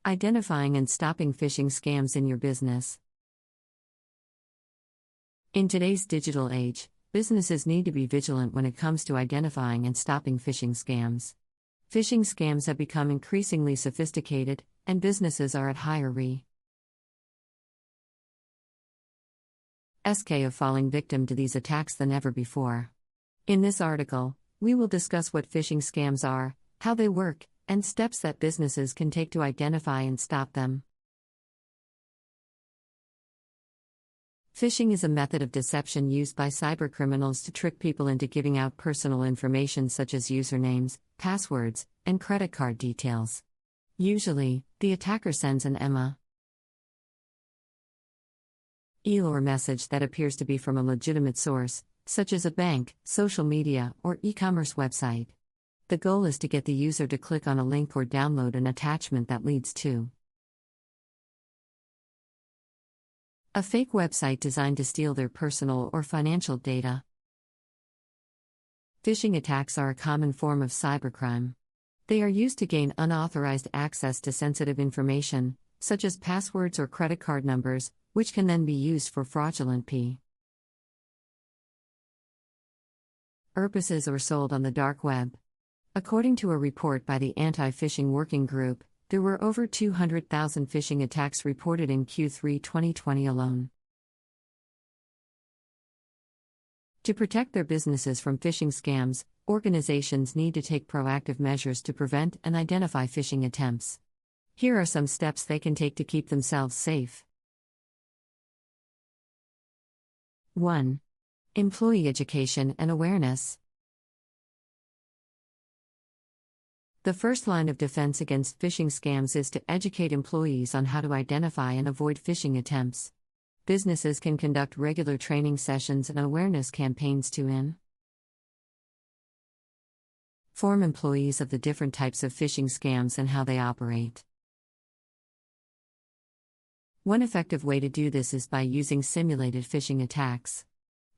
Identifying and stopping phishing scams in your business. In today's digital age, businesses need to be vigilant when it comes to identifying and stopping phishing scams. Phishing scams have become increasingly sophisticated, and businesses are at higher risk of falling victim to these attacks than ever before. In this article, we will discuss what phishing scams are, how they work, and steps that businesses can take to identify and stop them. Phishing is a method of deception used by cybercriminals to trick people into giving out personal information such as usernames, passwords, and credit card details. Usually, the attacker sends an email or message that appears to be from a legitimate source, such as a bank, social media, or e-commerce website. The goal is to get the user to click on a link or download an attachment that leads to a fake website designed to steal their personal or financial data. Phishing attacks are a common form of cybercrime. They are used to gain unauthorized access to sensitive information, such as passwords or credit card numbers, which can then be used for fraudulent purposes or sold on the dark web. According to a report by the Anti-Phishing Working Group, there were over 200,000 phishing attacks reported in Q3 2020 alone. To protect their businesses from phishing scams, organizations need to take proactive measures to prevent and identify phishing attempts. Here are some steps they can take to keep themselves safe. 1. Employee education and awareness. The first line of defense against phishing scams is to educate employees on how to identify and avoid phishing attempts. Businesses can conduct regular training sessions and awareness campaigns to inform employees of the different types of phishing scams and how they operate. One effective way to do this is by using simulated phishing attacks.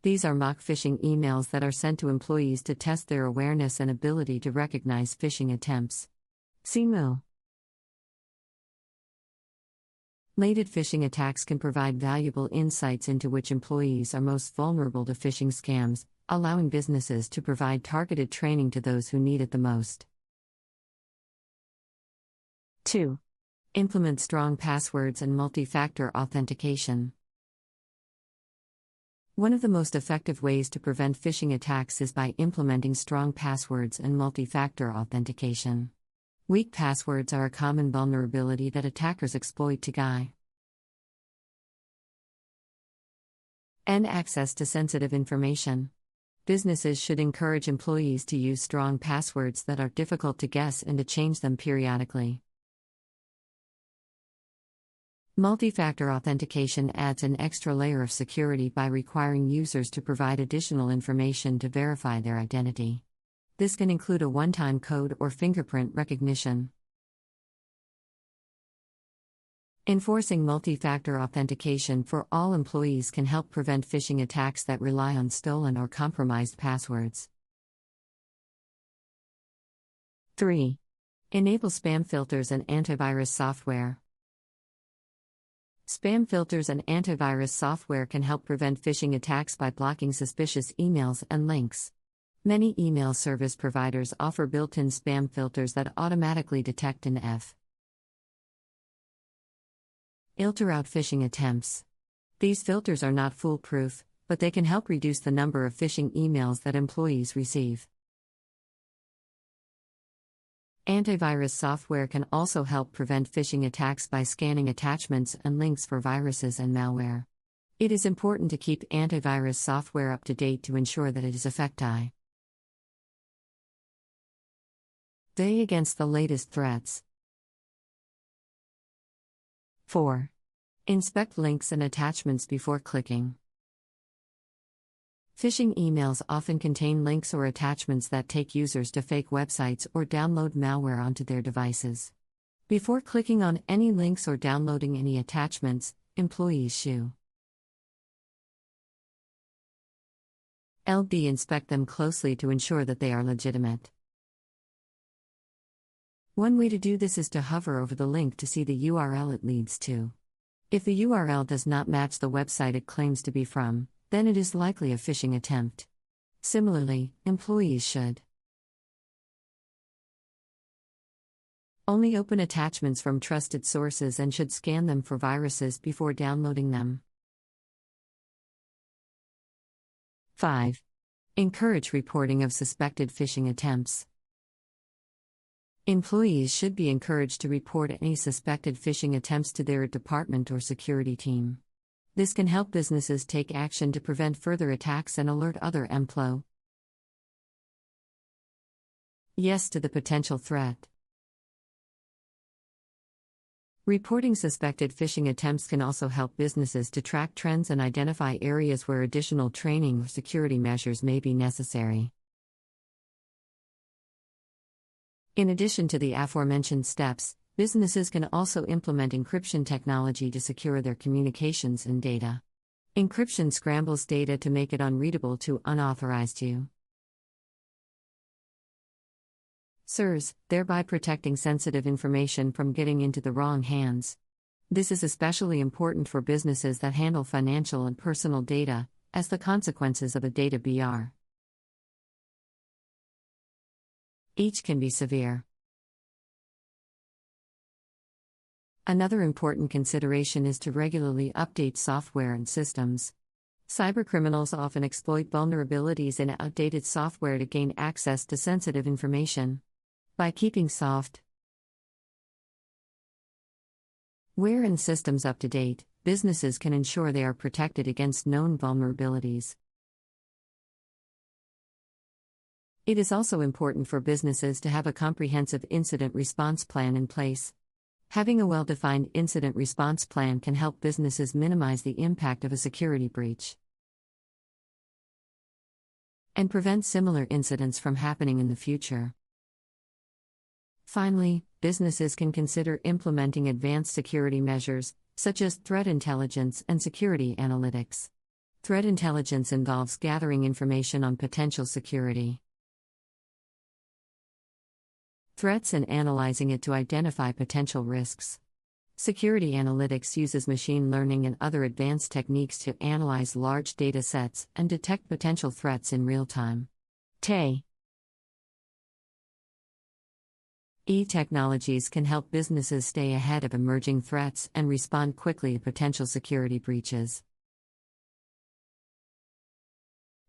These are mock phishing emails that are sent to employees to test their awareness and ability to recognize phishing attempts. Simulated phishing attacks can provide valuable insights into which employees are most vulnerable to phishing scams, allowing businesses to provide targeted training to those who need it the most. 2. Implement strong passwords and multi-factor authentication. One of the most effective ways to prevent phishing attacks is by implementing strong passwords and multi-factor authentication. Weak passwords are a common vulnerability that attackers exploit to gain access to sensitive information. Businesses should encourage employees to use strong passwords that are difficult to guess and to change them periodically. Multi-factor authentication adds an extra layer of security by requiring users to provide additional information to verify their identity. This can include a one-time code or fingerprint recognition. Enforcing multi-factor authentication for all employees can help prevent phishing attacks that rely on stolen or compromised passwords. 3. Enable spam filters and antivirus software. Spam filters and antivirus software can help prevent phishing attacks by blocking suspicious emails and links. Many email service providers offer built-in spam filters that automatically detect and filter out phishing attempts. These filters are not foolproof, but they can help reduce the number of phishing emails that employees receive. Antivirus software can also help prevent phishing attacks by scanning attachments and links for viruses and malware. It is important to keep antivirus software up to date to ensure that it is effective against the latest threats. 4. Inspect links and attachments before clicking. Phishing emails often contain links or attachments that take users to fake websites or download malware onto their devices. Before clicking on any links or downloading any attachments, employees should inspect them closely to ensure that they are legitimate. One way to do this is to hover over the link to see the URL it leads to. If the URL does not match the website it claims to be from, then it is likely a phishing attempt. Similarly, employees should only open attachments from trusted sources and should scan them for viruses before downloading them. 5. Encourage reporting of suspected phishing attempts. Employees should be encouraged to report any suspected phishing attempts to their department or security team. This can help businesses take action to prevent further attacks and alert other employees. Yes to the potential threat. Reporting suspected phishing attempts can also help businesses to track trends and identify areas where additional training or security measures may be necessary. In addition to the aforementioned steps, businesses can also implement encryption technology to secure their communications and data. Encryption scrambles data to make it unreadable to unauthorized users, thereby protecting sensitive information from getting into the wrong hands. This is especially important for businesses that handle financial and personal data, as the consequences of a data breach each can be severe. Another important consideration is to regularly update software and systems. Cybercriminals often exploit vulnerabilities in outdated software to gain access to sensitive information. By keeping software and systems up to date, businesses can ensure they are protected against known vulnerabilities. It is also important for businesses to have a comprehensive incident response plan in place. Having a well-defined incident response plan can help businesses minimize the impact of a security breach and prevent similar incidents from happening in the future. Finally, businesses can consider implementing advanced security measures, such as threat intelligence and security analytics. Threat intelligence involves gathering information on potential security threats and analyzing it to identify potential risks. Security analytics uses machine learning and other advanced techniques to analyze large data sets and detect potential threats in real time. E-technologies can help businesses stay ahead of emerging threats and respond quickly to potential security breaches.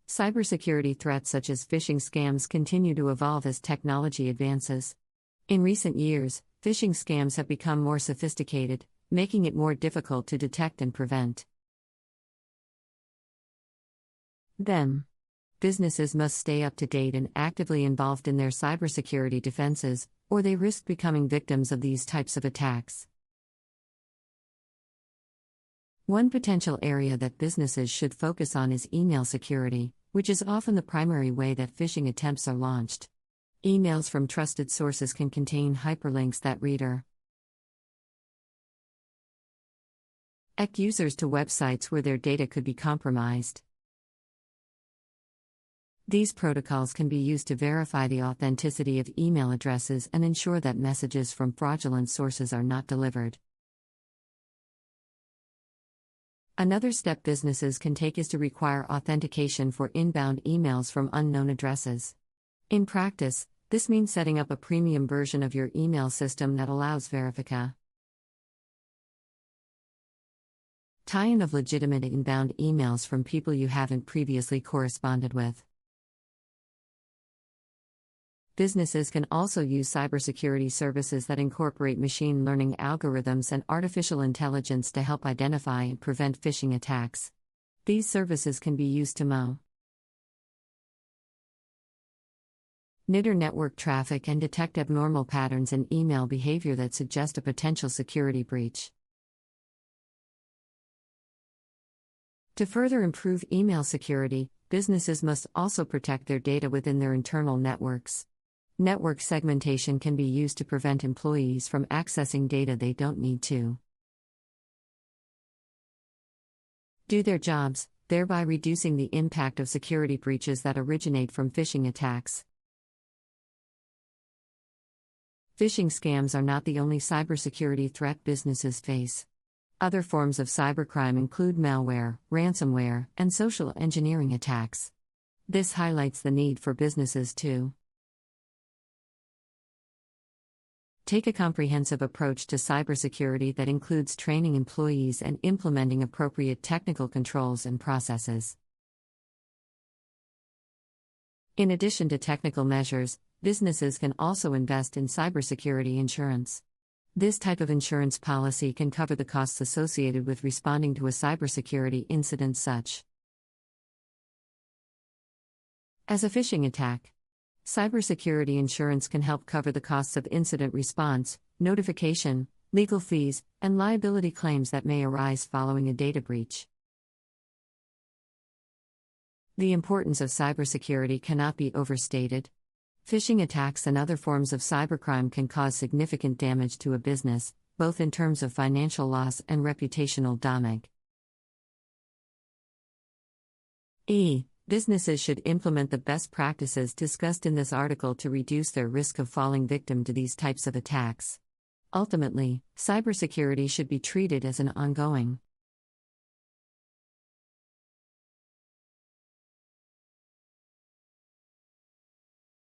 Cybersecurity threats such as phishing scams continue to evolve as technology advances. In recent years, phishing scams have become more sophisticated, making it more difficult to detect and prevent them. Businesses must stay up to date and actively involved in their cybersecurity defenses, or they risk becoming victims of these types of attacks. One potential area that businesses should focus on is email security, which is often the primary way that phishing attempts are launched. Emails from trusted sources can contain hyperlinks that redirect users to websites where their data could be compromised. These protocols can be used to verify the authenticity of email addresses and ensure that messages from fraudulent sources are not delivered. Another step businesses can take is to require authentication for inbound emails from unknown addresses. In practice, this means setting up a premium version of your email system that allows verification of legitimate inbound emails from people you haven't previously corresponded with. Businesses can also use cybersecurity services that incorporate machine learning algorithms and artificial intelligence to help identify and prevent phishing attacks. These services can be used to monitor network traffic and detect abnormal patterns in email behavior that suggest a potential security breach. To further improve email security, businesses must also protect their data within their internal networks. Network segmentation can be used to prevent employees from accessing data they don't need to do their jobs, thereby reducing the impact of security breaches that originate from phishing attacks. Phishing scams are not the only cybersecurity threat businesses face. Other forms of cybercrime include malware, ransomware, and social engineering attacks. This highlights the need for businesses to take a comprehensive approach to cybersecurity that includes training employees and implementing appropriate technical controls and processes. In addition to technical measures, businesses can also invest in cybersecurity insurance. This type of insurance policy can cover the costs associated with responding to a cybersecurity incident such as a phishing attack. Cybersecurity insurance can help cover the costs of incident response, notification, legal fees, and liability claims that may arise following a data breach. The importance of cybersecurity cannot be overstated. Phishing attacks and other forms of cybercrime can cause significant damage to a business, both in terms of financial loss and reputational damage. Businesses should implement the best practices discussed in this article to reduce their risk of falling victim to these types of attacks. Ultimately, cybersecurity should be treated as an ongoing